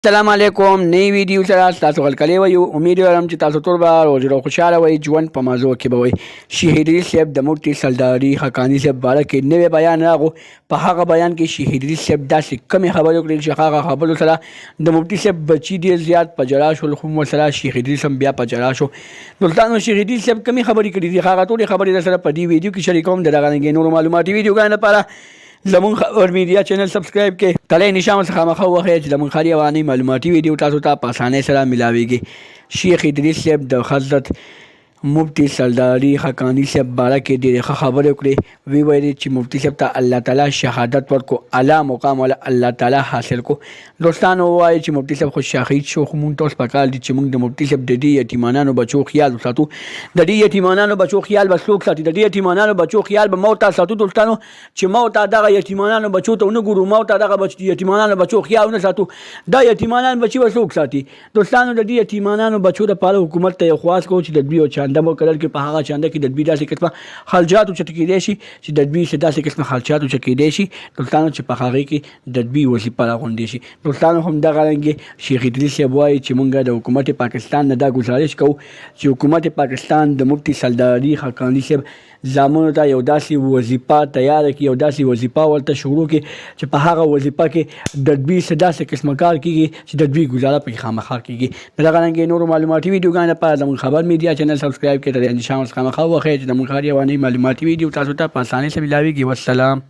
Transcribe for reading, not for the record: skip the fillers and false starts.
السلام علیکم نئی ویډیو سره تاسو غلکلی وئ امید لرم چې تاسو ټول به روز رو خوشحاله وئ ژوند په مزو کې به وئ شهید ادریس صاحب د مفتي سرداري حقاني صاحب باره کې نوی بیان راغو په هغه بیان کې شهید ادریس صاحب داسې کمې خبرې وکړې چې هغه خبرو سره د مفتي صاحب بچي ډېر زیات په ژړا شول خو ورسره شهید ادریس هم بیا په ژړا شو دوستانو شهید ادریس صاحب کمې خبرې کړي دي هغه ټولې خبرې درسره په دې ویډیو کې شریکوم د دغه رنګې نورو معلوماتي ویډیوګانو لپاره زمون خبر میډیا چینل سبسکرایب کې تلې نشان څخه مخه وخی چې زمون خاري اواني معلوماتي ویډیو تاسو ته په اسانۍ سره ملاويږي شیخ ادریس صاحب د حضرت مفتی سرداري حقاني صاحب باره کې ډېرې ښه خبرې وکړې وی ویلې چې مفتی صاحب ته الله تعالی شهادت ورکو اعلی مقام ولا الله تعالی حاصل کو دوستانو وایي چې مفتی صاحب خو شهید شو خو مونږ ته اوس پکار دي چې مونږ د مفتی صاحب د دې یتیمانانو بچو خیال وساتو د دې یتیمانانو بچو خیال به څوک ساتي د دې یتیمانانو بچو خیال به موږ ته ساتو دوستانو چې موږ ته دغه یتیمانانو بچو ته ونه ګورو موږ ته دغه یتیمانانو بچو خیال ونه ساتو دا یتیمانان بچي به څوک ساتي دوستانو د دې یتیمانانو بچو لپاره حکومت ته یو خواست کوو چې د دوی چانده مقرر کړي په هغه چانده کې د دوی داسې قسمه خلجات اوچت کېدی شي چې د دوی داسې قسمه خلجات اوچت کېدی شي دوستانو چې په هغې کې د دوی وظیفه راغونډې شي دوستانو همدغه رنګې شیخ ادریس صاحب وایي چې موږ د حکومت پاکستان نه دا گزارش کوو چې حکومت پاکستان د مفتي سرداري حقاني صاحب زامنو ته یو داسې وظیفه تیاره کړي یو داسې وظیفه ورته شروع کړي چې په هغه وظیفه کې د دوی څه داسې قسمه کار کېږي چې د دوی ګزاره پکې خامخا کېږي د دغه رنګې نورو معلوماتي ویډیوګانو لپاره زموږ خبر میډیا چینل سبسکرایب کړئ د اندیشان څخه مخه وخی چې زموږ خبري اواني معلوماتي ویډیو تاسو ته په اسانۍ سره ملاويږي والسلام